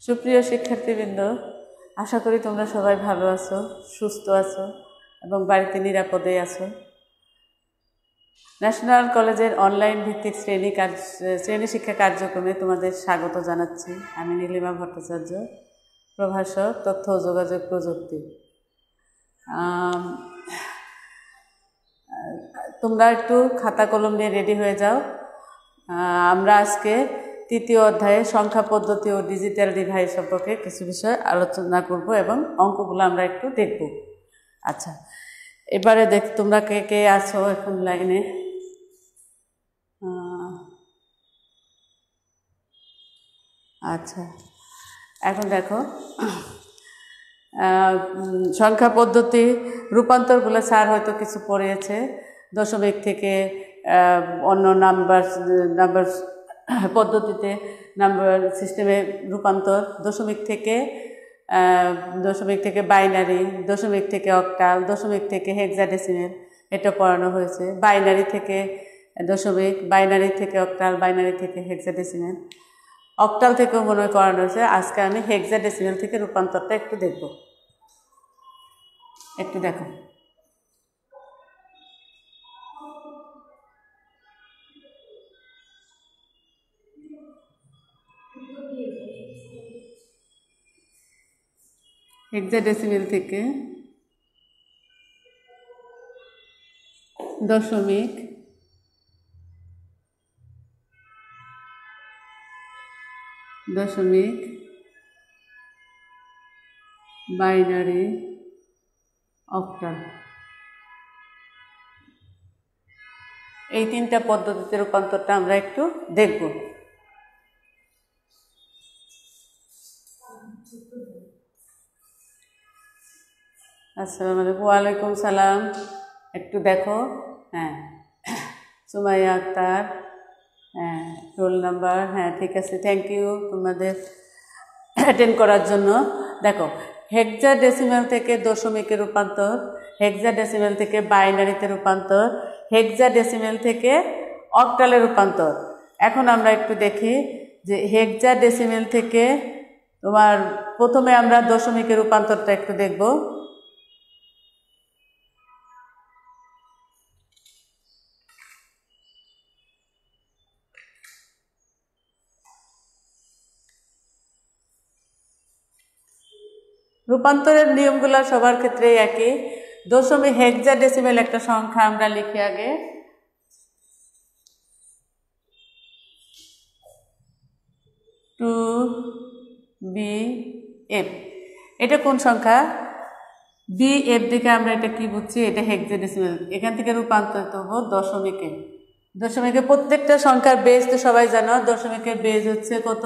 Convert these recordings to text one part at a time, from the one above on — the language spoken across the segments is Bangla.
সুপ্রিয় শিক্ষার্থীবৃন্দ, আশা করি তোমরা সবাই ভালো আছো, সুস্থ আছো এবং বাড়িতে নিরাপদে আছো। ন্যাশনাল কলেজের অনলাইন ভিত্তিক শ্রেণী শিক্ষা কার্যক্রমে তোমাদের স্বাগত জানাচ্ছি। আমি নীলিমা ভট্টাচার্য, প্রভাষক, তথ্য ও যোগাযোগ প্রযুক্তি। তোমরা একটু খাতা কলম নিয়ে রেডি হয়ে যাও। আমরা আজকে তৃতীয় অধ্যায়ে সংখ্যা পদ্ধতি ও ডিজিটাল ডিভাইস সম্পর্কে কিছু বিষয় আলোচনা করব এবং অঙ্কগুলো আমরা একটু দেখব। আচ্ছা, এবারে তোমরা কে কে আছো এখন লাইনে? আচ্ছা, এখন দেখো, সংখ্যা পদ্ধতি রূপান্তরগুলো স্যার হয়তো কিছু পড়িয়েছে। দশমিক থেকে অন্য নাম্বার পদ্ধতিতে নাম্বার সিস্টেমে রূপান্তর, দশমিক থেকে বাইনারি, দশমিক থেকে অক্টাল, দশমিক থেকে হেক্সাডেসিমেল, এটা পড়ানো হয়েছে। বাইনারি থেকে দশমিক, বাইনারি থেকে অক্টাল, বাইনারি থেকে হেক্সাডেসিমেল, অক্টাল থেকেও মনে হয় করানো হয়েছে। আজকে আমি হেক্সাডেসিমেল থেকে রূপান্তরটা একটু দেখব, একটু দেখো। হেক্সাডেসিমেল থেকে দশমিক, বাইনারি, অক্টাল, এই তিনটা পদ্ধতিতে রূপান্তরটা আমরা একটু দেখব। আসসালামু আলাইকুম। ওয়ালাইকুম সালাম। একটু দেখো। হ্যাঁ, সুমাইয়া আক্তার, হ্যাঁ, রোল নাম্বার, হ্যাঁ ঠিক আছে, থ্যাংক ইউ তোমাদের অ্যাটেন্ড করার জন্য। দেখো, হেক্সাডেসিমেল থেকে দশমিকে রূপান্তর, হেক্সাডেসিমেল থেকে বাইনারিতে রূপান্তর, হেক্সাডেসিমেল থেকে অক্টালে রূপান্তর। এখন আমরা একটু দেখি যে হেক্সাডেসিমেল থেকে তোমার প্রথমে আমরা দশমিকে রূপান্তরটা একটু দেখব। রূপান্তরের নিয়মগুলো সবার ক্ষেত্রেই একই। দশমিক হেক্সাডেসিমেল একটা সংখ্যা আমরা লিখি আগে। টু বি এফ, এটা কোন সংখ্যা? বি এফ দিকে আমরা এটা কি বুঝছি? এটা হেক্সাডেসিমেল। এখান থেকে রূপান্তরিত হবো দশমিকে। দশমিকে প্রত্যেকটা সংখ্যার বেজ তো সবাই জানো। দশমিকের বেজ হচ্ছে কত?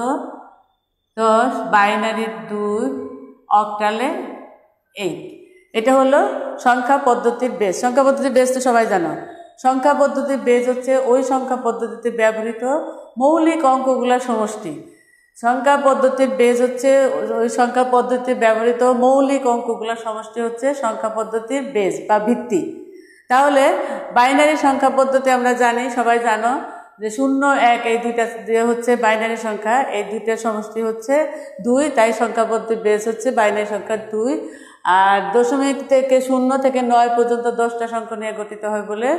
10, বাইনারি 2, অক্টালে 8। এটা হলো সংখ্যা পদ্ধতির বেজ। সংখ্যা পদ্ধতির বেজ তো সবাই জানো। সংখ্যা পদ্ধতির বেজ হচ্ছে ওই সংখ্যা পদ্ধতিতে ব্যবহৃত মৌলিক অঙ্কগুলোর সমষ্টি। সংখ্যা পদ্ধতির বেজ হচ্ছে ওই সংখ্যা পদ্ধতিতে ব্যবহৃত মৌলিক অঙ্কগুলোর সমষ্টি হচ্ছে সংখ্যা পদ্ধতির বেজ বা ভিত্তি। তাহলে বাইনারি সংখ্যা পদ্ধতি আমরা জানি, সবাই জানো যে 0, 1 এই দুইটা হচ্ছে বাইনারি সংখ্যা, এই দুইটার সমষ্টি হচ্ছে 2, তাই সংখ্যা পদ্ধতির বেজ হচ্ছে বাইনারি সংখ্যা 2। আর দশমিক থেকে 0 থেকে 9 পর্যন্ত 10টা সংখ্যা নিয়ে গঠিত হয় বলে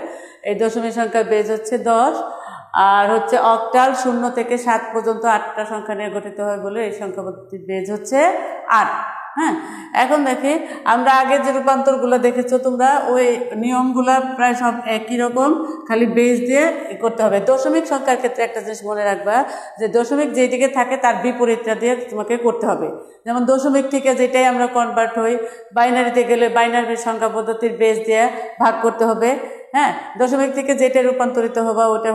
এই দশমিক সংখ্যার বেজ হচ্ছে 10। আর হচ্ছে অক্টাল 0 থেকে 7 পর্যন্ত 8টা সংখ্যা নিয়ে গঠিত হয় বলে এই সংখ্যা পদ্ধতির বেজ হচ্ছে 8। হ্যাঁ, এখন দেখি আমরা আগে যে রূপান্তরগুলো দেখেছো তোমরা, ওই নিয়মগুলো প্রায় সব একই রকম, খালি বেজ দিয়ে করতে হবে। দশমিক সংখ্যার ক্ষেত্রে একটা জিনিস মনে রাখবা যে দশমিক যেই দিকে থাকে তার বিপরীতটা দিয়ে তোমাকে করতে হবে। যেমন দশমিক থেকে যেটাই আমরা কনভার্ট হই, বাইনারিতে গেলে বাইনারি সংখ্যা পদ্ধতির বেজ দিয়ে ভাগ করতে হবে। হ্যাঁ, দশমিক থেকে যেটাই রূপান্তরিত হবা ওটা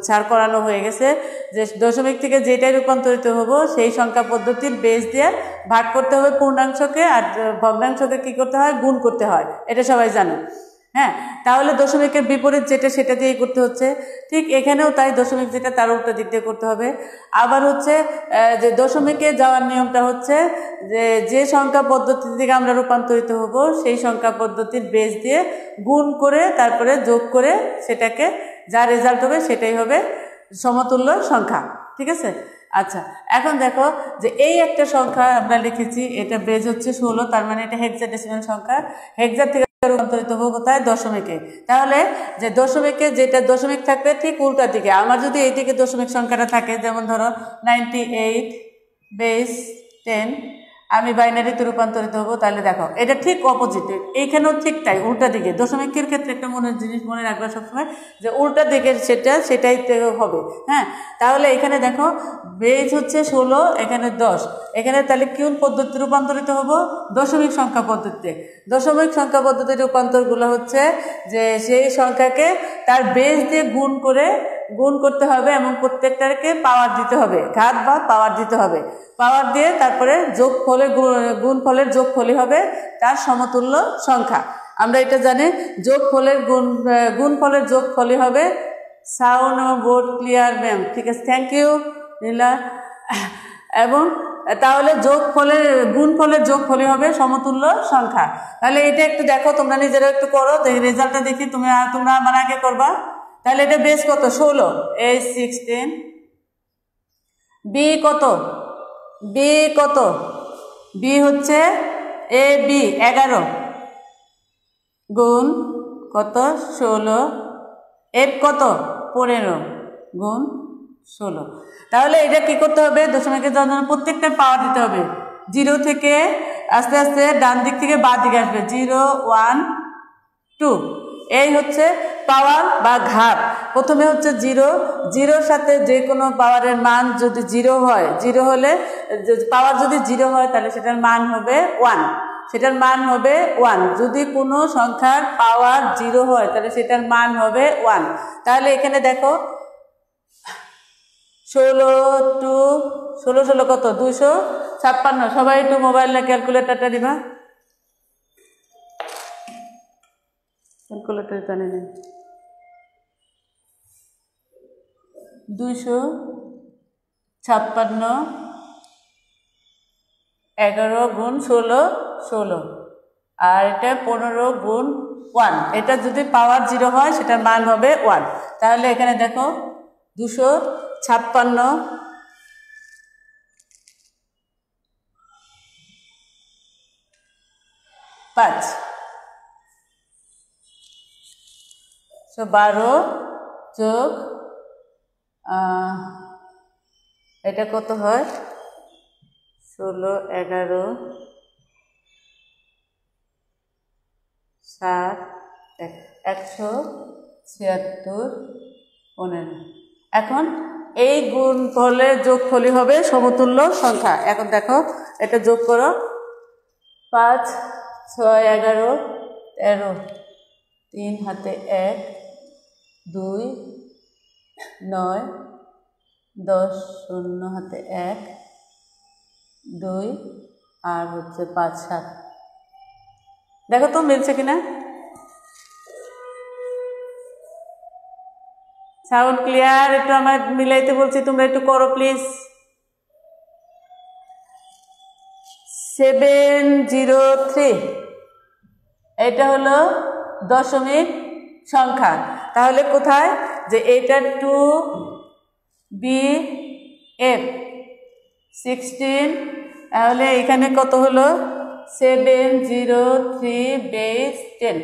ছাড় করানো হয়ে গেছে, যে দশমিক থেকে যেটাই রূপান্তরিত হব সেই সংখ্যা পদ্ধতির বেজ দিয়ে ভাগ করতে হবে পূর্ণাংশকে, আর ভগ্নাংশকে কি করতে হয়? গুণ করতে হয়। এটা সবাই জানো। হ্যাঁ, তাহলে দশমিকের বিপরীত যেটা সেটা দিয়েই করতে হচ্ছে। ঠিক এখানেও তাই, দশমিক যেটা তার উল্টো দিক দিয়ে করতে হবে। আবার হচ্ছে যে দশমিকে যাওয়ার নিয়মটা হচ্ছে যে সংখ্যা পদ্ধতি থেকে আমরা রূপান্তরিত হব সেই সংখ্যা পদ্ধতির বেজ দিয়ে গুণ করে তারপরে যোগ করে সেটাকে যা রেজাল্ট হবে সেটাই হবে সমতুল্য সংখ্যা। ঠিক আছে, আচ্ছা, এখন দেখো যে এই একটা সংখ্যা আমরা লিখেছি, এটা বেজ হচ্ছে 16, তার মানে এটা হেক্সাডেসিমাল সংখ্যা। হেক্সা থেকে রূপান্তরিত হবে কোথায়? দশমিকে। তাহলে যে দশমিকে যেটা দশমিক থাকবে ঠিক উল্টা দিকে। আমার যদি এই দিকে দশমিক সংখ্যাটা থাকে, যেমন ধরো 98 বেস 10, আমি বাইনারিতে রূপান্তরিত হবো, তাহলে দেখো এটা ঠিক অপোজিট, এইখানেও ঠিক তাই উল্টা দিকে। দশমিকের ক্ষেত্রে একটা জিনিস মনে রাখবে সবসময়, যে উল্টা দিকে সেটাই হবে। হ্যাঁ, তাহলে এখানে দেখো বেজ হচ্ছে 16, এখানে 10, এখানে তাহলে কোন পদ্ধতি রূপান্তরিত হবো? দশমিক সংখ্যা পদ্ধতিতে। দশমিক সংখ্যা পদ্ধতির রূপান্তরগুলো হচ্ছে যে সেই সংখ্যাকে তার বেজ দিয়ে গুণ করতে হবে এবং প্রত্যেকটাকে পাওয়ার দিতে হবে, ঘাত বা পাওয়ার দিতে হবে। পাওয়ার দিয়ে তারপরে গুণফলের যোগফলই হবে তার সমতুল্য সংখ্যা। আমরা এটা জানি, গুণফলের যোগফলই হবে। সাউন্ড এবং বোর্ড ক্লিয়ার ম্যাম? ঠিক আছে, থ্যাংক ইউ নীলা। এবং তাহলে গুণফলের যোগফলই হবে সমতুল্য সংখ্যা। তাহলে এটা একটু দেখো, তোমরা নিজেরা একটু করো, রেজাল্টটা দেখি তোমরা আমার আগে করবা। তাহলে এটা বেস কত? 16, এই 16, বি কত? বি হচ্ছে AB 11 গুণ কত? 16, এফ কত? 15 গুণ 16। তাহলে এটা কি করতে হবে? দশমিকের জন্য প্রত্যেকটা পাওয়ার দিতে হবে। 0 থেকে আস্তে আস্তে ডান দিক থেকে বাঁ দিকে আসবে, 0 1 2, এই হচ্ছে পাওয়ার বা ঘাত। প্রথমে হচ্ছে 0 সাথে যে কোনো পাওয়ারের মান যদি 0 হয়, 0 হলে পাওয়ার যদি 0 হয় তাহলে সেটার মান হবে 1, যদি কোনো সংখ্যার পাওয়ার 0 হয় তাহলে সেটার মান হবে 1। তাহলে এখানে দেখো 16 কত? 256। সবাই একটু মোবাইলে ক্যালকুলেটরটা দিবা, ক্যালকুলেটর জানি না। 256 11 গুণ 16, আর এটা 15 গুণ 1। এটা যদি পাওয়ার 0 হয় সেটার মান হবে 1। তাহলে এখানে দেখো 256 5, 12 যোগ এটা কত হয়? 16 11 7 176 15। এখন এই গুণফলের যোগফলই হবে সমতুল্য সংখ্যা। এখন দেখো এটা যোগ করো, 5 6 11 13, 3 হাতে 1 2 9 10, 0 হাতে 1 2 আর হচ্ছে 5 7। দেখো তো মিলছে কিনা? Sound clear? একটু আমার মিলাইতে বলছি, তোমরা একটু করো প্লিজ। 703, এটা হলো দশমিক সংখ্যা। তাহলে কোথায়? যে এটা 2BF 16, তাহলে এখানে কত হলো? 703 বেস 10।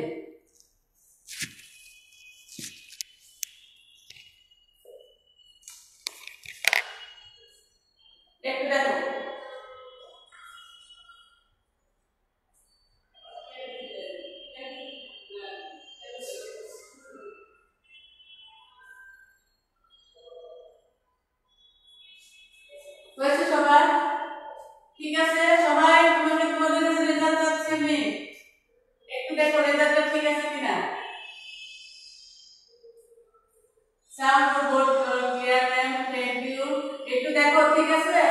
একটু দেখো, হয়েছে সবার? ঠিক আছে সবাই, তোমাদের কাছে রেজাল্ট যাচ্ছে, আমি একটু দেখো রেজাল্টটা ঠিক আছে কিনা। Sound board clear ma'am? Thank you. একটু দেখো ঠিক আছে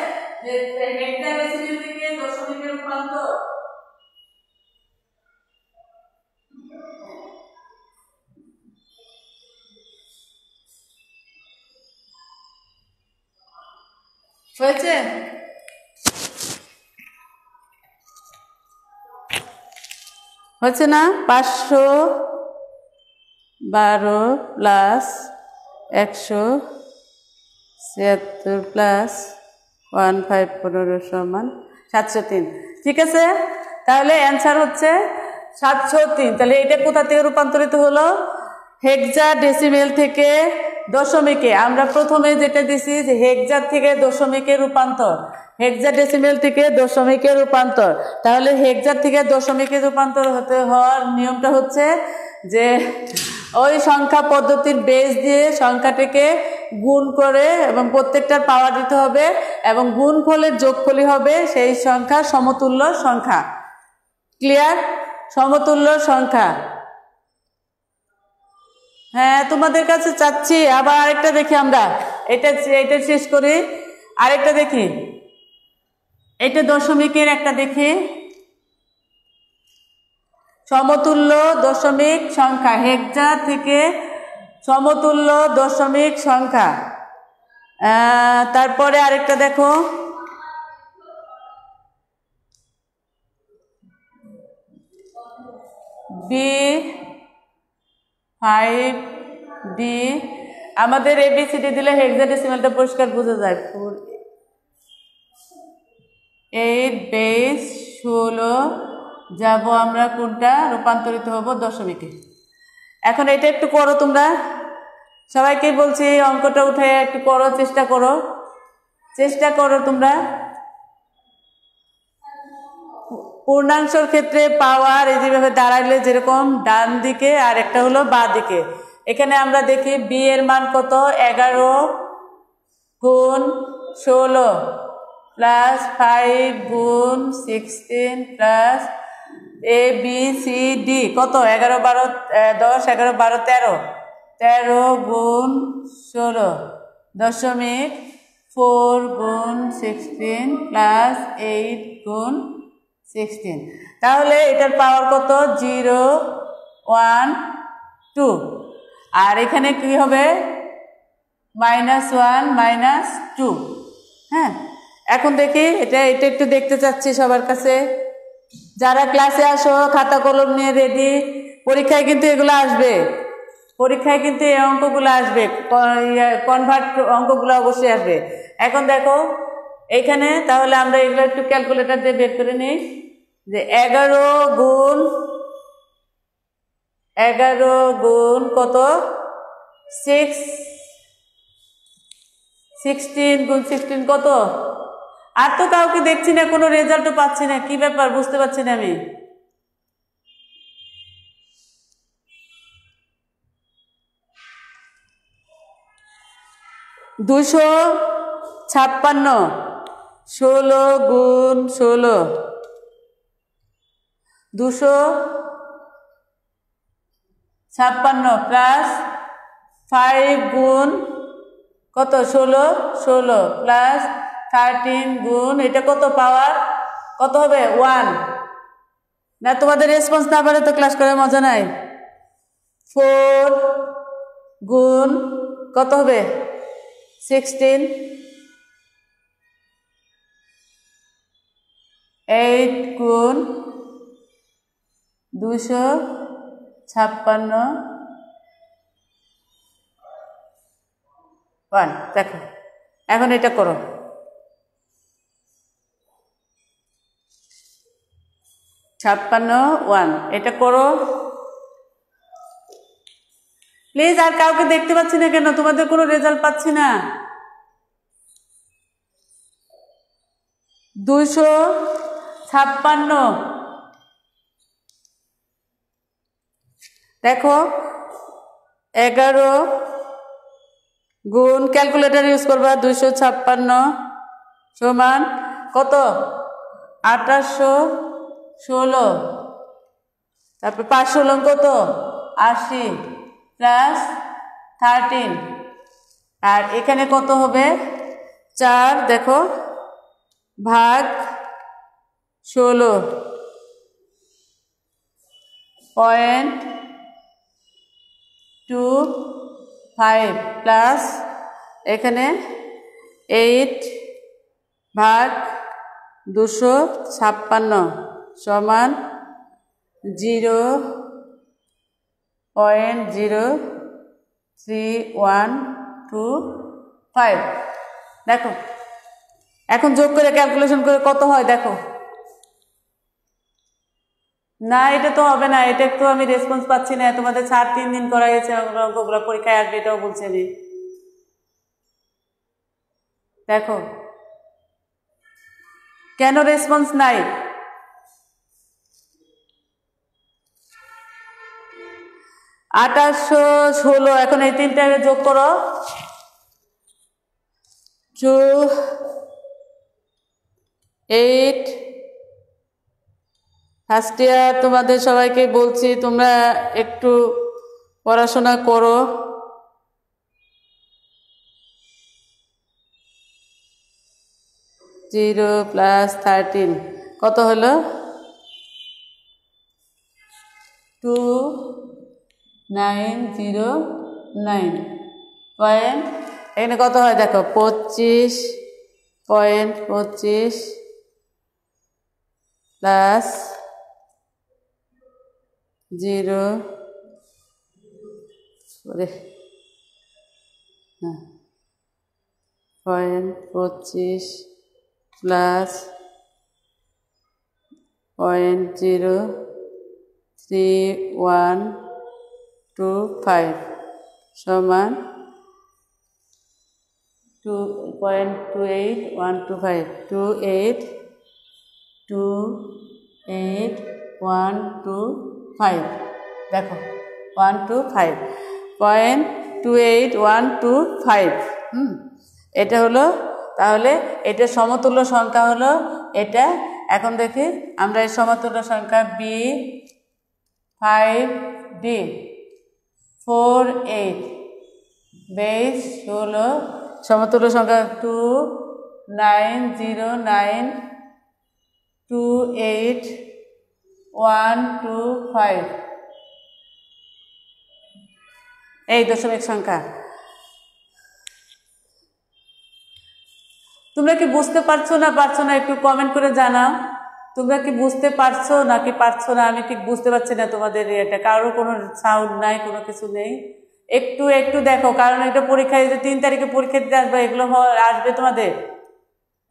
যে হেক্সাডেসিমাল থেকে দশমিকে রূপান্তর হয়েছে? হচ্ছে না? 512 প্লাস 176 প্লাস 15 সমান 703। ঠিক আছে, তাহলে অ্যান্সার হচ্ছে 703। তাহলে এটা কোথা থেকে রূপান্তরিত হলো? হেক্সাডেসিমেল থেকে দশমিকে। আমরা প্রথমে যেটা দিছি যে হেক্সার থেকে দশমিকে রূপান্তর, হেক্সাডেসিমেল থেকে দশমিকে রূপান্তর। তাহলে হেক্সার থেকে দশমিকে রূপান্তর হওয়ার নিয়মটা হচ্ছে যে ওই সংখ্যা পদ্ধতির বেস দিয়ে সংখ্যাটিকে গুণ করে এবং প্রত্যেকটার পাওয়ার দিতে হবে এবং গুণফলের যোগফলই হবে সেই সংখ্যা সমতুল্য সংখ্যা। ক্লিয়ার? সমতুল্য সংখ্যা। হ্যাঁ, তোমাদের কাছে চাচ্ছি। আবার আরেকটা দেখি আমরা, এটা শেষ করি, আরেকটা দেখি। এটা দশমিকের একটা দেখি, সমতুল্য দশমিক সংখ্যা, হেক্সা থেকে সমতুল্য দশমিক সংখ্যা। তারপরে আরেকটা দেখো, B5D। আমাদের ABCD দিলে হেক্সাডেসিমালটা পরিষ্কার বোঝা যায়। 8 বেস 16 যাব আমরা কোনটা? রূপান্তরিত হব দশমিকে। এখন এটা একটু করো তোমরা, সবাইকে বলছি অঙ্কটা উঠে একটু করো, চেষ্টা করো তোমরা। পূর্ণাংশের ক্ষেত্রে পাওয়ার এই যেভাবে দাঁড়াইলে যেরকম ডান দিকে আর একটা হলো বাঁ দিকে। এখানে আমরা দেখি B এর মান কত? 11 গুণ 16 প্লাস 5 গুণ 16 প্লাস ABCD কত? 11 12 10 11 12 13 13 গুণ 16 দশমিক 4 গুণ 16 প্লাস 8 গুণ 16। তাহলে এটার পাওয়ার কত? 0 1 2। আর এখানে কি হবে? -1 -2। হ্যাঁ, এখন দেখি এটা একটু দেখতে চাচ্ছি সবার কাছে। যারা ক্লাসে আসো খাতা কলম নিয়ে রেডি, পরীক্ষায় কিন্তু এগুলো আসবে, পরীক্ষায় কিন্তু এই অঙ্কগুলো আসবে, কনভার্ট অঙ্কগুলো অবশ্যই আসবে। এখন দেখো এইখানে, তাহলে আমরা এগুলো একটু ক্যালকুলেটর দিয়ে বের করে নিই যে 11 গুণ কত? 16 গুণ 16 কত? আর তো কাউকে দেখছি না, কোনো রেজাল্টও পাচ্ছি না, কি ব্যাপার বুঝতে পারছি না আমি। দুশো 56 16 গুণ 16 256 প্লাস 5 গুণ কত? 16 প্লাস 13 গুণ এটা কত? পাওয়ার কত হবে? 1 না। তোমাদের রেসপন্স না পারে তো ক্লাস করে মজা নাই। 4 গুণ কত হবে? 16 8 গুণ 256 1। দেখো এখন এটা করো, 56 1 এটা করো প্লিজ। আর কাউকে দেখতে পাচ্ছি না কেন? তোমাদের কোনো রেজাল্ট পাচ্ছি না। 256 দেখো 11 গুণ ক্যালকুলেটর ইউজ করবা। 256 সমান কত? 1816। তারপর 5 কত? 80 প্লাস 13। আর এখানে কত হবে? 4 দেখো ভাগ 16 0.25 প্লাস এখানে 8 ভাগ 256 সমান 0.03125। দেখো এখন যোগ করে ক্যালকুলেশন করে কত হয় দেখো। না এটা তো হবে না, এটা একটু আমি রেসপন্স পাচ্ছি না। তোমাদের 3 দিন করা গেছে অঙ্কগুলো, পরীক্ষায় আসবে এটাও বলছি আমি। দেখো কেন রেসপন্স নাই? আঠাশশো 16। এখন এই 3টাকে যোগ করো। 2 8। ফার্স্ট ইয়ার তোমাদের সবাইকে বলছি তোমরা একটু পড়াশোনা করো। 0 + 13 কত হলো? 2909 পয়েন্ট। এখানে কত হয় দেখো, 25.25 প্লাস 0 0.25 প্লাস 0.3125 সমান 2.28125 28125 দেখো 125.28125। এটা হলো, তাহলে এটা সমতুল্য সংখ্যা হলো এটা। এখন দেখি আমরা এই সমতুল্য সংখ্যা B5D 48 বেস হলো সমতুল্য সংখ্যা 290928125 এই দশমিক সংখ্যা। তোমরা কি বুঝতে পারছো না একটু কমেন্ট করে জানাও। তোমরা কি বুঝতে পারছো নাকি পারছো না? আমি ঠিক বুঝতে পারছি না তোমাদের এটা, কারোর কোনো সাউন্ড নাই, কোনো কিছু নেই। একটু দেখো, কারণ এটা পরীক্ষায় যে 3 তারিখে পরীক্ষা দিতে আসবে, এগুলো আসবে তোমাদের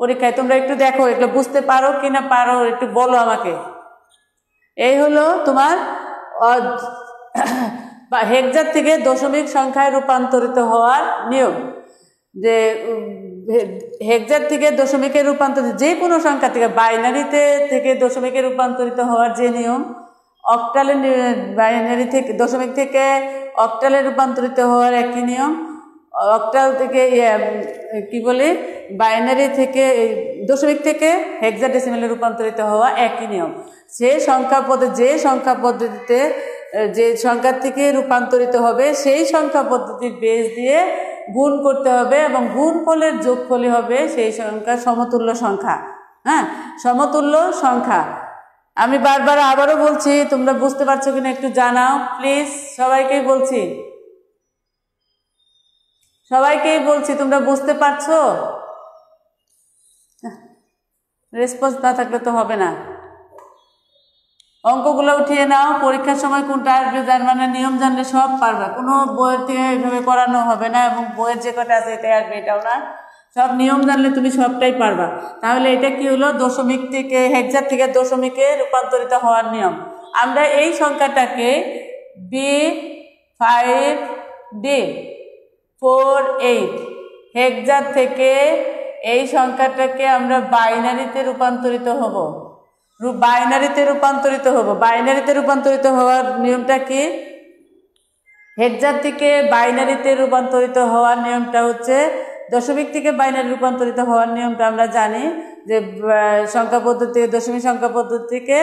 পরীক্ষায়। তোমরা একটু দেখো এগুলো বুঝতে পারো কি না পারো, একটু বলো আমাকে। এই হলো তোমার হেক্সার থেকে দশমিক সংখ্যায় রূপান্তরিত হওয়ার নিয়ম। যে হেক্সার থেকে দশমিকে রূপান্তরিত যে কোনো সংখ্যা থেকে, বাইনারিতে থেকে দশমিকে রূপান্তরিত হওয়ার যে নিয়ম, অক্টালে বাইনারি থেকে দশমিক থেকে অক্টালে রূপান্তরিত হওয়ার একই নিয়ম, অক্টাল থেকে কি বলে বাইনারি থেকে দশমিক থেকে হেক্সাডেসিমেলে রূপান্তরিত হওয়া একই নিয়ম। যে সংখ্যা পদ্ধতিতে যে সংখ্যা থেকে রূপান্তরিত হবে সেই সংখ্যা পদ্ধতির বেস দিয়ে গুণ করতে হবে, এবং গুণফলের যোগফলই হবে সেই সংখ্যা সমতুল্য সংখ্যা। হ্যাঁ, সমতুল্য সংখ্যা। আমি বারবার আবারও বলছি, তোমরা বুঝতে পারছো কিনা একটু জানাও প্লিজ। সবাইকেই বলছি তোমরা বুঝতে পারছো? রেসপন্স না থাকলে তো হবে না। অঙ্কগুলো উঠিয়ে নাও, পরীক্ষার সময় কোনটা আসবে যার মানে নিয়ম জানলে সব পারবে। কোনো বইয়ের থেকে এইভাবে করানো হবে না, এবং বইয়ের যে কটা আছে এটাই আসবে এটাও না। সব নিয়ম জানলে তুমি সবটাই পারবা। তাহলে এটা কি হলো? দশমিক থেকে হেক্সার থেকে দশমিকে রূপান্তরিত হওয়ার নিয়ম। আমরা এই সংখ্যাটাকে B5D 48 হেক্সার থেকে এই সংখ্যাটাকে আমরা বাইনারিতে রূপান্তরিত হব। বাইনারিতে রূপান্তরিত হওয়ার নিয়মটা কি? হেক্সার থেকে বাইনারিতে রূপান্তরিত হওয়ার নিয়মটা হচ্ছে, দশমিক থেকে বাইনারি রূপান্তরিত হওয়ার নিয়মটা আমরা জানি যে সংখ্যা পদ্ধতি, দশমিক সংখ্যা পদ্ধতিকে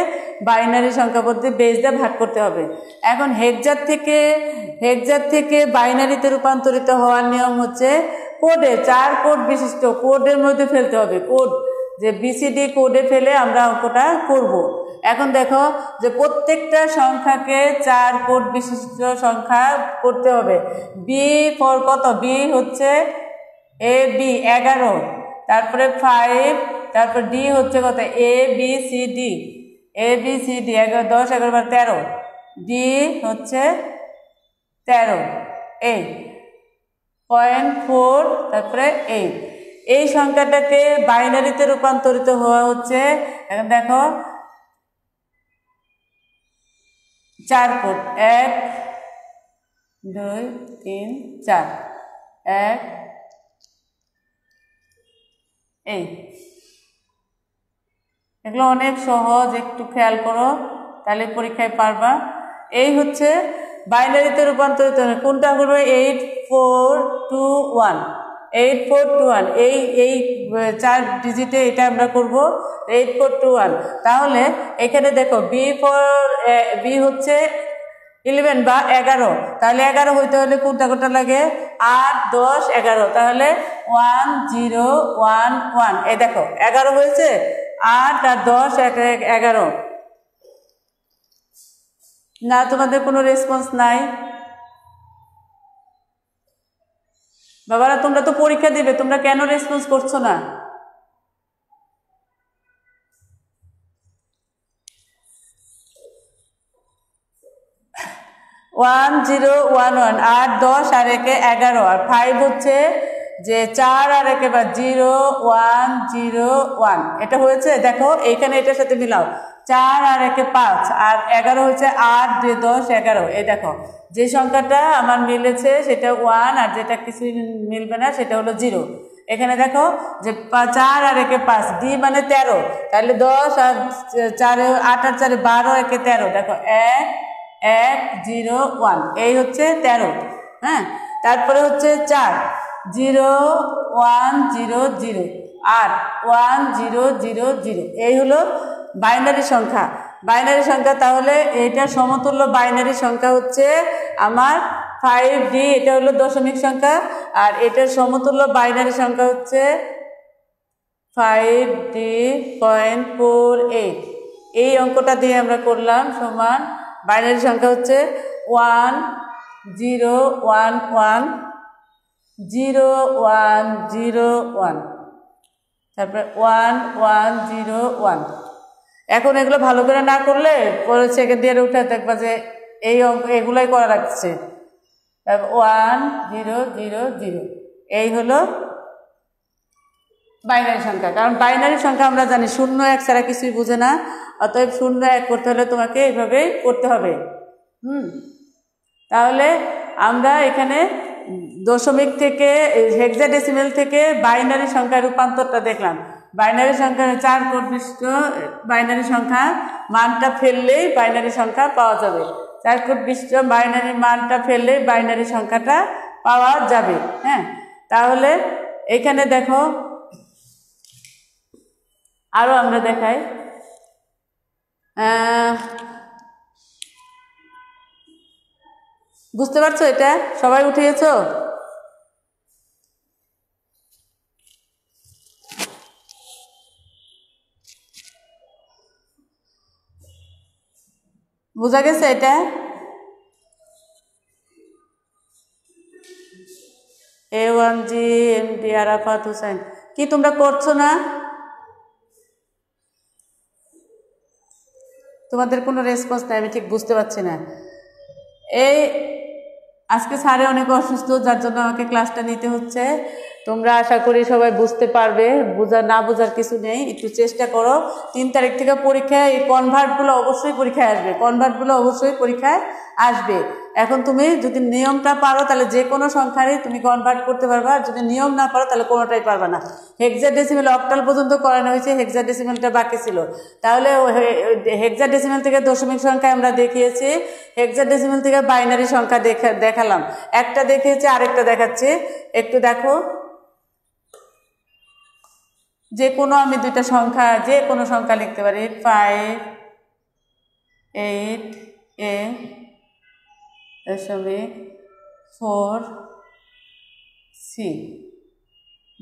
বাইনারি সংখ্যা পদ্ধতি বেস দিয়ে ভাগ করতে হবে। এখন হেক্সার থেকে বাইনারিতে রূপান্তরিত হওয়ার নিয়ম হচ্ছে কোডে 4 কোড বিশিষ্ট কোডের মধ্যে ফেলতে হবে। কোড যে BCD কোডে ফেলে আমরা অঙ্কটা করব। এখন দেখো যে প্রত্যেকটা সংখ্যাকে 4 কোড বিশিষ্ট সংখ্যা করতে হবে। B ফর কত? B হচ্ছে AB 11, তারপরে 5, তারপর D হচ্ছে কত? ABCD 11 10 11 বার 13, D হচ্ছে 13, 8.4, তারপরে 8। এই সংখ্যাটাকে বাইনারিতে রূপান্তরিত হওয়া হচ্ছে। এখন দেখো 4 কোড 1 2 3 4 1 এই এগুলো অনেক সহজ, একটু খেয়াল করো তাহলে পরীক্ষায় পারবা। এই হচ্ছে বাইনারিতে রূপান্তরিত। কোনটা করবে? 8421 8421 এই 4 ডিজিটে এটা আমরা করব 8421। তাহলে এখানে দেখো বি হচ্ছে 11 বা 11, তাহলে 11 হইতে হলে কোনটা লাগে? 8 10 11, তাহলে 1011। এই দেখো 11 হয়েছে, 8 আর 10 11। না, তোমাদের কোনো রেসপন্স নাই। বাবারা তোমরা তো পরীক্ষা দিবে, তোমরা কেন রেসপন্স করছো না? ওয়ান 0 1 1, 8 10 আর 1 11, আর 5 হচ্ছে যে 4 আর 1 0 1 0 1। এটা হয়েছে, দেখো এইখানে এটার সাথে মিলাও, 4 আর 1 5 আর 11 হচ্ছে 8 2 10 11। এই দেখো যে সংখ্যাটা আমার মিলেছে সেটা 1, আর যেটা কিছু মিলবে না সেটা হলো 0। এখানে দেখো যে 4 আর 1 5, ডি মানে 13, তাহলে 10 আর 4 8 আর 4 12 1 13। দেখো 1 1 0 1, এই হচ্ছে 13। হ্যাঁ, তারপরে হচ্ছে 4 0 1 0 0 8 1 0 0 0। এই হলো বাইনারি সংখ্যা। বাইনারি সংখ্যা, তাহলে এইটার সমতুল্য বাইনারি সংখ্যা হচ্ছে আমার 5D, এটা হলো দশমিক সংখ্যা, আর এটার সমতুল্য বাইনারি সংখ্যা হচ্ছে 5D.48। এই অঙ্কটা দিয়ে আমরা করলাম সমান বাইনারি সংখ্যা হচ্ছে 1 0 1 1 0 1 0 1, তারপরে 1 1 0 1। এখন এগুলো ভালো করে না করলে পরে সেকেন্ড ইয়ারে উঠে দেখবা যে এই অঙ্ক এগুলাই করা রাখছে। তারপর 1 0 0 0, এই হলো বাইনারি সংখ্যা। কারণ বাইনারি সংখ্যা আমরা জানি 0 1 ছাড়া কিছুই বুঝে না, অতএব 0 1 করতে হলে তোমাকে এইভাবেই করতে হবে। তাহলে আমরা এখানে দশমিক থেকে হেক্সাডেসিমেল থেকে বাইনারি সংখ্যার রূপান্তরটা দেখলাম। বাইনারি সংখ্যা 4 কোড বিশিষ্ট বাইনারি সংখ্যা মানটা ফেললেই বাইনারি সংখ্যা পাওয়া যাবে। 4 কোড বিশিষ্ট বাইনারি মানটা ফেললেই বাইনারি সংখ্যাটা পাওয়া যাবে। হ্যাঁ, তাহলে এখানে দেখো আরো আমরা দেখাই। বুঝতে পারছো? এটা সবাই উঠিয়েছো? বুঝা গেছে? এটা A1G MD আরাফাত হোসেন, কি তোমরা করছো না? তোমাদের কোনো রেসপন্স নাই, আমি ঠিক বুঝতে পারছি না। এই আজকে স্যারে অনেক অসুস্থ, যার জন্য আমাকে ক্লাসটা নিতে হচ্ছে। তোমরা আশা করি সবাই বুঝতে পারবে, না বোঝার কিছু নেই, একটু চেষ্টা করো। 3 তারিখ থেকে পরীক্ষায় এই কনভার্টগুলো অবশ্যই পরীক্ষায় আসবে। এখন তুমি যদি নিয়মটা পারো তাহলে যে কোনো সংখ্যারই তুমি কনভার্ট করতে পারবা, আর যদি নিয়ম না পারো তাহলে কোনোটাই পারবা না। হেক্সাডেসিমেল অক্টাল পর্যন্ত করানো হয়েছে, হেক্সাডেসিমেলটা বাকি ছিল। তাহলে হেক্সাডেসিমেল থেকে দশমিক সংখ্যা আমরা দেখিয়েছি, হেক্সাডেসিমেল থেকে বাইনারি সংখ্যা দেখালাম। একটা দেখিয়েছি, আরেকটা দেখাচ্ছি, একটু দেখো। যে কোনো আমি দুইটা সংখ্যা, যে কোনো সংখ্যা লিখতে পারি। 5 8 a দশমিক 4 c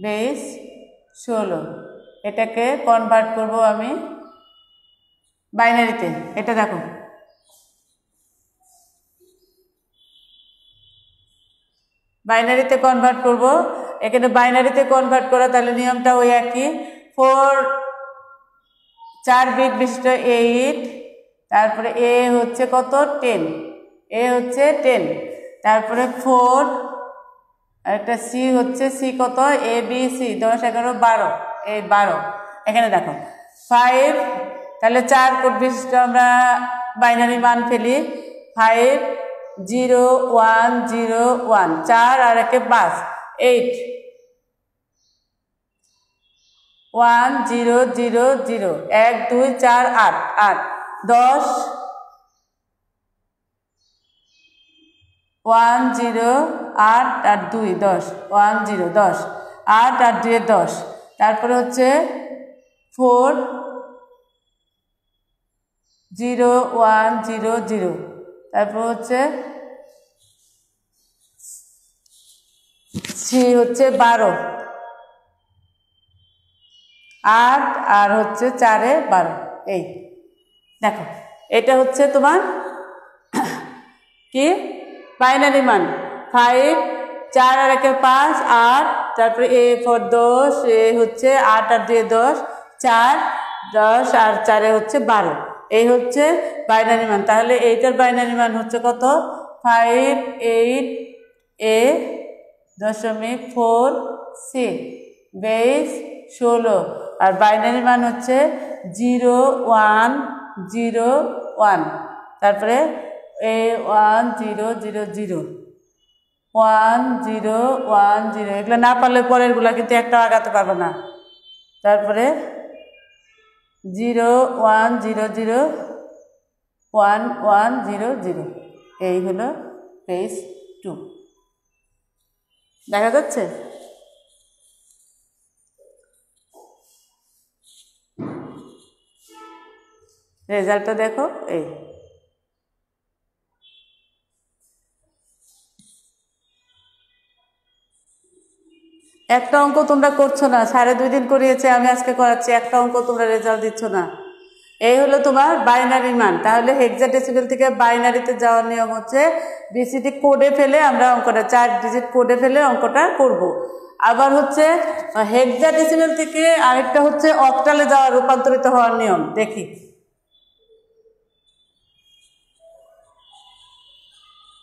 বেস 16। এটাকে কনভার্ট করব আমি বাইনারিতে। এটা দেখো, বাইনারিতে কনভার্ট করব। এখানে বাইনারিতে কনভার্ট করা, তাহলে নিয়মটা ওই একই। 4 বিট বিশিষ্ট 8, তারপরে এ হচ্ছে কত 10, এ হচ্ছে 10, তারপরে 4 আর একটা সি হচ্ছে সি কত এ বি সি 10 11 12 এই 12 এখানে দেখো 5 তাহলে 4 কোড বিশিষ্ট আমরা বাইনারি মান ফেলি 5 0 1 0 1 4 আর 1 5 8 1 0 0 0 1 2 4 8 8 10 1 0 8 আর 2 10 1 0 10 8 আর 2 10 তারপরে হচ্ছে 4 0 1 0 0 তারপর হচ্ছে সি হচ্ছে 12 8 আর হচ্ছে 4 12 এই দেখো এটা হচ্ছে তোমার কি বাইনারি মান 5 4 আর 1 5 8 তারপরে এ ফর 10 এ হচ্ছে 8 আর 2 10 4 10 আর 4 হচ্ছে 12 এই হচ্ছে বাইনারি মান তাহলে এইটার বাইনারি মান হচ্ছে কত 5 8 এ দশমিক 4 সি বেস 16 আর বাইনারি মান হচ্ছে 0 1 0 1 তারপরে এ 1 0 0 0 1 0 1 0 এগুলো না পারলে পরেরগুলা কিন্তু একটা আগাতে পারবে না তারপরে 0 1 0 0 1 1 0 0 এই হলো পেজ 2 দেখা যাচ্ছে রেজাল্টটা দেখো এই একটা অঙ্ক তোমরা করছো না 2.5 দিন করিয়েছে আমি আজকে করাচ্ছি একটা অঙ্ক তোমরা রেজাল্ট দিচ্ছ না এই হলো তোমার বাইনারি মান তাহলে হেক্সাডেসিমেল থেকে বাইনারিতে যাওয়ার নিয়ম হচ্ছে বিসিডি কোডে ফেলে আমরা অঙ্কটা 4 ডিজিট কোডে ফেলে অঙ্কটা করব আবার হচ্ছে হেক্সাডেসিমেল থেকে আরেকটা হচ্ছে অক্টালে যাওয়া রূপান্তরিত হওয়ার নিয়ম দেখি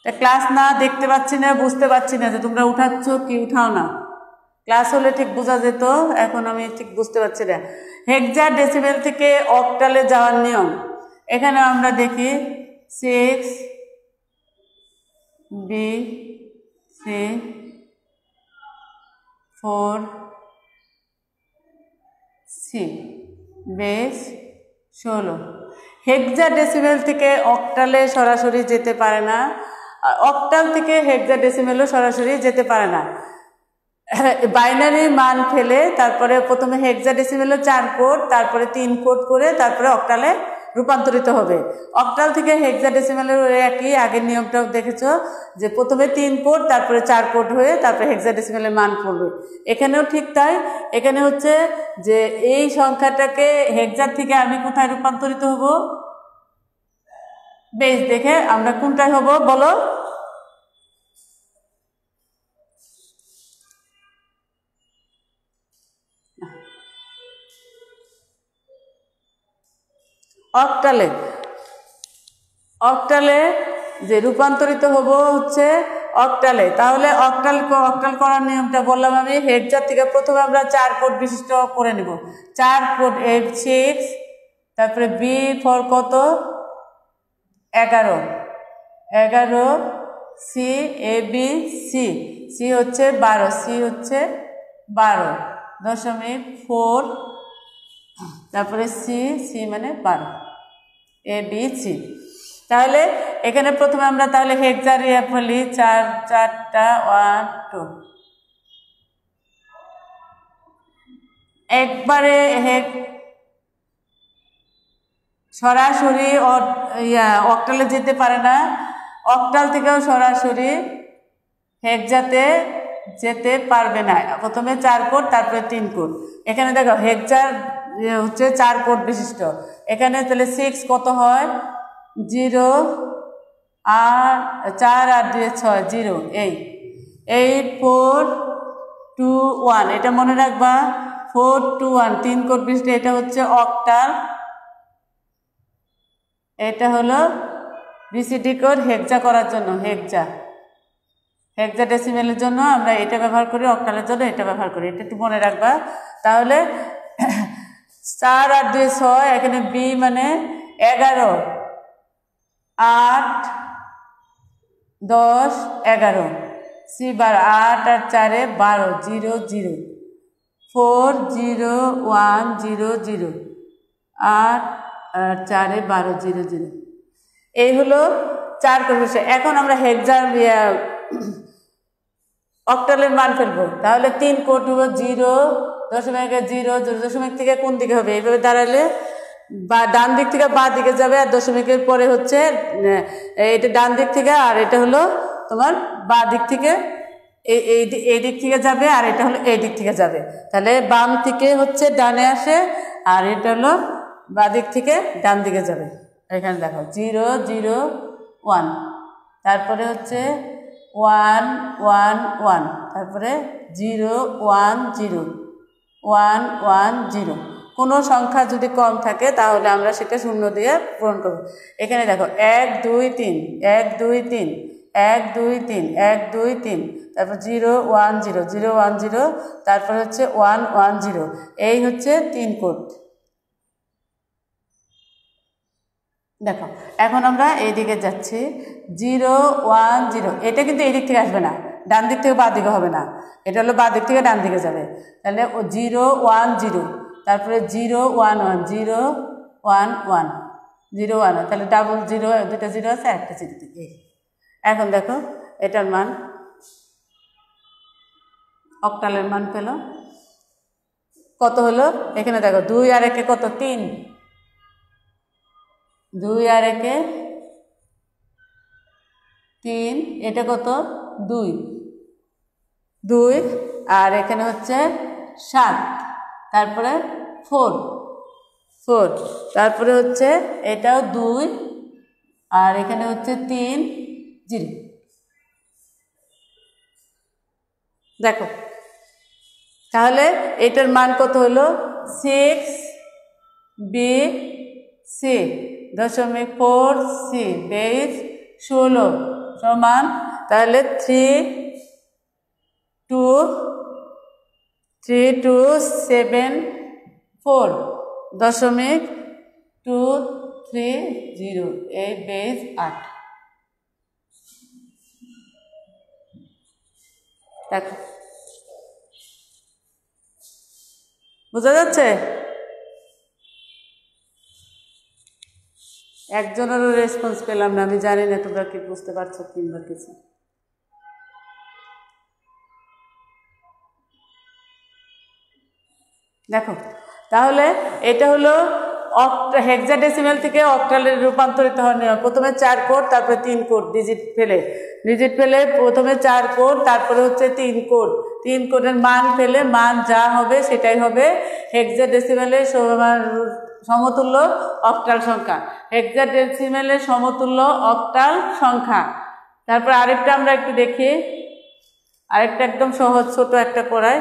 ক্লাস না দেখতে পাচ্ছি না বুঝতে পারছি না যে তোমরা উঠাচ্ছ কি উঠাও না ক্লাস হলে ঠিক বোঝা যেত এখন আমি ঠিক বুঝতে পারছি না হেক্সাডেসিমেল থেকে অক্টালে যাওয়ার নিয়ম এখানে আমরা দেখি 6 B C 4 C base 16 hexadecimal থেকে অক্টালে সরাসরি যেতে পারে না অক্টাল থেকে হেক্সাডেসিমেলও সরাসরি যেতে পারে না বাইনারি মান ফেলে তারপরে প্রথমে হেক্সাডেসিমেলে 4 কোড তারপরে 3 কোড করে তারপরে অক্টালে রূপান্তরিত হবে অক্টাল থেকে হেক্সাডেসিমেলের একই আগের নিয়মটাও দেখেছো যে প্রথমে 3 কোড তারপরে 4 কোড হয়ে তারপরে হেক্সাডেসিমেলের মান পড়বে এখানেও ঠিক তাই এখানে হচ্ছে যে এই সংখ্যাটাকে হেক্সা থেকে আমি কোথায় রূপান্তরিত হব বেস দেখে আমরা কোনটায় হব বলো অক্টালে অক্টালে যে রূপান্তরিত হব হচ্ছে অক্টালে তাহলে অক্টাল করার নিয়মটা বললাম আমি হেক্সা থেকে প্রথমে আমরা 4 কোড বিশিষ্ট করে নেব 4 কোড 6 তারপরে বি ফর কত 11 11 C A B C C হচ্ছে 12 সি হচ্ছে 12.4 তারপরে সি সি মানে 12 এ বি সি তাহলে এখানে প্রথমে আমরা তাহলে হেক্সা ফেলি 4টা 1 2 একবারে সরাসরি অক্টালে যেতে পারে না অক্টাল থেকেও সরাসরি হেক্সাতে যেতে পারবে না প্রথমে 4 কোড তারপরে 3 কোড এখানে দেখো হেক্সার হচ্ছে 4 কোড বিশিষ্ট এখানে তাহলে 6 কত হয় 0 আর 4 আর 2 6 0 8 4 2 1 এটা মনে রাখবা 4 2 1 3 কোড বিশিষ্ট এটা হচ্ছে অক্টাল এটা হলো বিসিডি কোড হেক্সা করার জন্য হেক্সা হেক্সাডেসিমেলের জন্য আমরা এটা ব্যবহার করি, অক্টালের জন্য এটা ব্যবহার করি, এটা একটু মনে রাখবা। তাহলে 4 আর 2 6, এখানে বি মানে 11, 8 10 11, সি 8 আর 4 12, 0 0, 4 0 1 0 0, 8 আর 4 12 0 0। এই হলো 4 কোষে। এখন আমরা অক্টালের মান ফেলবো। তাহলে 3 কোড হলো 0.0 থেকে কোন দিকে হবে? এইভাবে দাঁড়ালে বা ডান দিক থেকে বা দিকে যাবে, আর দশমিকের পরে হচ্ছে এটা ডান দিক থেকে, আর এটা হলো তোমার বা দিক থেকে, এই দিক থেকে যাবে, আর এটা হলো এই দিক থেকে যাবে। তাহলে বাম থেকে হচ্ছে ডানে আসে, আর এটা হলো বা দিক থেকে ডান দিকে যাবে। এখানে দেখো 0 0 1, তারপরে হচ্ছে 1 1 1, তারপরে 0 1 0 1 1 0। কোনো সংখ্যা যদি কম থাকে তাহলে আমরা সেটা 0 দিয়ে পূরণ করব। এখানে দেখো 1 2 3 1 2 3 1 2 3 1 2 3, তারপর 0 1 0 0 1 0, তারপর হচ্ছে 1 1 0। এই হচ্ছে 3 কোড। দেখো এখন আমরা এইদিকে যাচ্ছি 0 1 0, এটা কিন্তু এই দিক থেকে আসবে না, ডান দিক থেকে বাঁ দিকে হবে না, এটা হলো বাঁ দিক থেকে ডান দিকে যাবে। তাহলে 0 1 0, তারপরে 0 1 1 0 1 1 0 1, তাহলে ডাবল 0, দুটো 0 আছে, একটা 0 থেকে। এখন দেখো এটার মান, অক্টালের মান পেল কত হলো? এখানে দেখো 2 আর 1 কত? 3, 2 আর 1 3, এটা কত? 2 2, আর এখানে হচ্ছে 7, তারপরে 4 4, তারপরে হচ্ছে এটাও 2, আর এখানে হচ্ছে 3 0। দেখো তাহলে এটার মান কত হলো? 6 বি সি 0.4 সি বেস 16 সমান, তাহলে 3 2 7 4 .230, এই বেস 8। দেখো বোঝা যাচ্ছে? একজনেরও রেসপন্স পেলাম না, আমি জানি না তোমরা কি বুঝতে পারছো কিংবা কিছু। দেখো তাহলে এটা হলো হেক্সাডেসিমাল থেকে অক্টালে রূপান্তরিত হওয়ার নিয়ম। প্রথমে 4 কোড, তারপরে 3 কোড, ডিজিট ফেলে প্রথমে 4 কোড, তারপরে হচ্ছে 3 কোড, 3 কোডের মান ফেলে মান যা হবে সেটাই হবে হেক্সাডেসিমালের সমতুল্য অক্টাল সংখ্যা। হেক্সাডেসিমালের সমতুল্য অক্টাল সংখ্যা। তারপর আরেকটা আমরা একটু দেখি, আরেকটা একদম সহজ ছোট একটা করাই,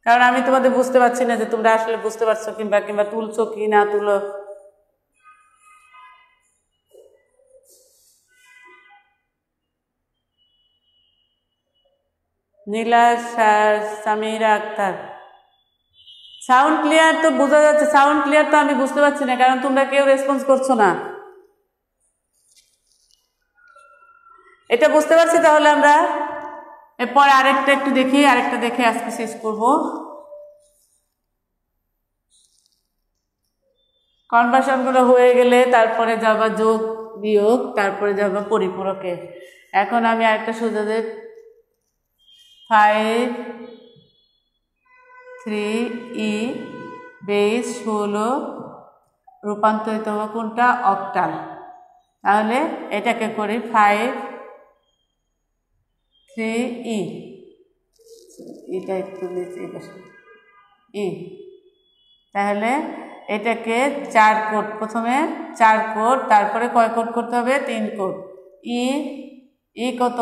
কারণ আমি তোমাদের বুঝতে পারছি না যে তোমরা আসলে বুঝতে পারছো কিংবা তুলছো কি না তুলো। নীলা সামিরা আক্তার, সাউন্ড ক্লিয়ার তো বোঝা যাচ্ছে, সাউন্ড ক্লিয়ার তো আমি বুঝতে পারছি না, কারণ তোমরা কেউ রেসপন্স করছো না। এটা বুঝতে পারছি। তাহলে আমরা এরপর আরেকটা একটু দেখি, আরেকটা দেখে আজকে শেষ করব। কনভার্সনগুলো হয়ে গেলে তারপরে যাবা যোগ বিয়োগ, তারপরে যাবা পরিপূরকে। এখন আমি আরেকটা সোজা দেব, 5 3e বেস 16 রূপান্তরিত হবে কোনটা? অক্টাল। তাহলে এটাকে করি 5 3e, এটা একটু নিচে ই, তাহলে এটাকে 4 কোড, প্রথমে 4 কোড, তারপরে কয় কোড করতে হবে? 3 কোড। ই কত?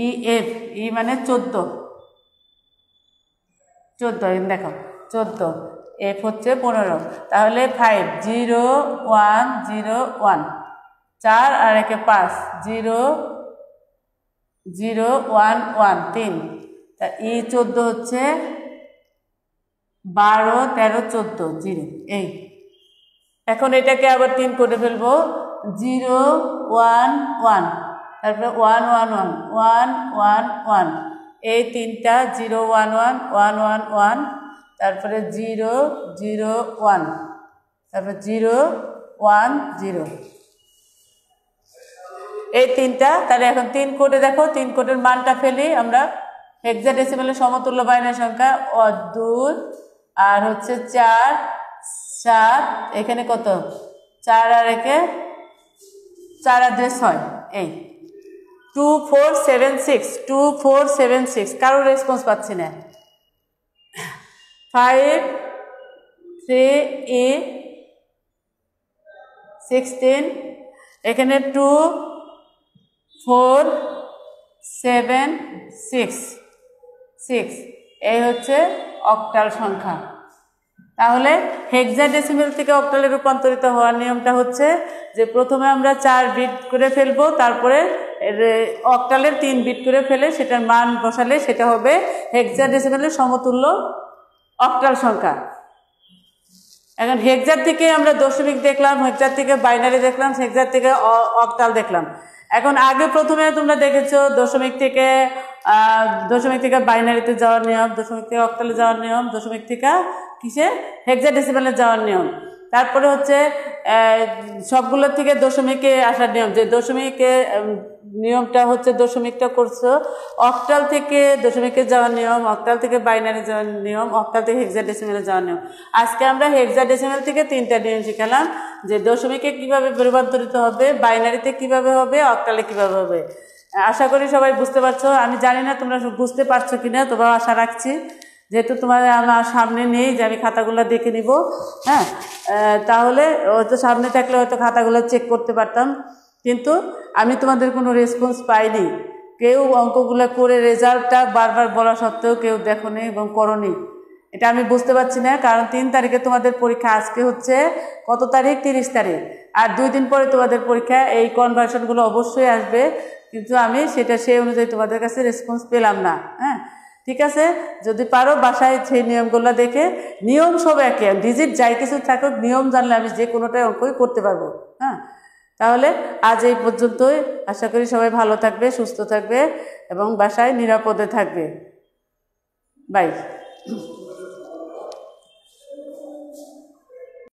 ই এফ, ই মানে 14, দেখো 14, এফ হচ্ছে 15। তাহলে 5 0 1 0 1, 4 আর 1 5, 0 0 1 1 3 তা ই 14 হচ্ছে 12 13 14 0 এই। এখন এটাকে আবার 3 করে ফেলবো 0 1 1 তারপরে 1 1 1 1 1 1 এই তিনটা 0 1 1 1 1 1 তারপরে 0 0 1 তারপরে 0 1 0 এই তিনটা। তাহলে এখন 3 কোডে দেখো 3 কোডের মানটা ফেলি আমরা। হেক্সাডেসিমালের সমতুল্য বাইনারি সংখ্যা 2 আর হচ্ছে 4 7 এখানে কত 4 আর 4 আর 2 6 এই 2476 2476 কারো রেসপন্স পাচ্ছি না। 5 3 e 16 এখানে 2 4 7 6 6 এই হচ্ছে অক্টাল সংখ্যা। তাহলে হেক্সাডেসিমাল থেকে অক্টালে রূপান্তরিত হওয়ার নিয়মটা হচ্ছে যে প্রথমে আমরা 4 বিট করে ফেলবো, তারপরে অক্টালের 3 বিট করে ফেলে সেটার মান বসালে সেটা হবে হেক্সাডেসিমালের সমতুল্য অক্টাল সংখ্যা। এখন হেক্সার থেকে আমরা দশমিক দেখলাম, হেক্সার থেকে বাইনারি দেখলাম, হেক্সার থেকে অক্টাল দেখলাম। এখন আগে প্রথমে তোমরা দেখেছো দশমিক থেকে বাইনারিতে যাওয়ার নিয়ম, দশমিক থেকে অক্টালে যাওয়ার নিয়ম, দশমিক থেকে কিসে হেক্সাডেসিমালে যাওয়ার নিয়ম, তারপরে হচ্ছে সবগুলোর থেকে দশমিকে আসার নিয়ম। যে দশমিকে নিয়মটা হচ্ছে দশমিকটা করছো, অক্টাল থেকে দশমিকে যাওয়ার নিয়ম, অক্টাল থেকে বাইনারি যাওয়ার নিয়ম, অক্টাল থেকে হেক্সাডেসিমালে যাওয়ার নিয়ম। আজকে আমরা হেক্সাডেসিমাল থেকে 3টা নিয়ম শিখালাম, যে দশমিকে কিভাবে রূপান্তরিত হবে, বাইনারিতে কিভাবে হবে, অক্টালে কিভাবে হবে। আশা করি সবাই বুঝতে পারছো। আমি জানি না তোমরা বুঝতে পারছো কিনা, তবে আশা রাখছি। যেহেতু তোমার আমার সামনে নেই যে আমি খাতাগুলো দেখে নিব, হ্যাঁ, তাহলে হয়তো সামনে থাকলে হয়তো খাতাগুলো চেক করতে পারতাম, কিন্তু আমি তোমাদের কোনো রেসপন্স পাইনি। কেউ অঙ্কগুলো করে রেজাল্টটা বারবার বলা সত্ত্বেও কেউ দেখোনি এবং করোনি। এটা আমি বুঝতে পারছি না, কারণ 3 তারিখে তোমাদের পরীক্ষা। আজকে হচ্ছে কত তারিখ? 30 তারিখ। আর 2 দিন পরে তোমাদের পরীক্ষা। এই কনভার্সনগুলো অবশ্যই আসবে, কিন্তু আমি সেটা সেই অনুযায়ী তোমাদের কাছে রেসপন্স পেলাম না। হ্যাঁ, ঠিক আছে, যদি পারো বাসায় সেই নিয়মগুলো দেখে, নিয়ম সব একে, ডিজিট যাই কিছু থাকুক, নিয়ম জানলে আমি যে কোনোটাই অঙ্কই করতে পারবো। হ্যাঁ, তাহলে আজ এই পর্যন্তই। আশা করি সবাই ভালো থাকবে, সুস্থ থাকবে এবং বাসায় নিরাপদে থাকবে। বাই।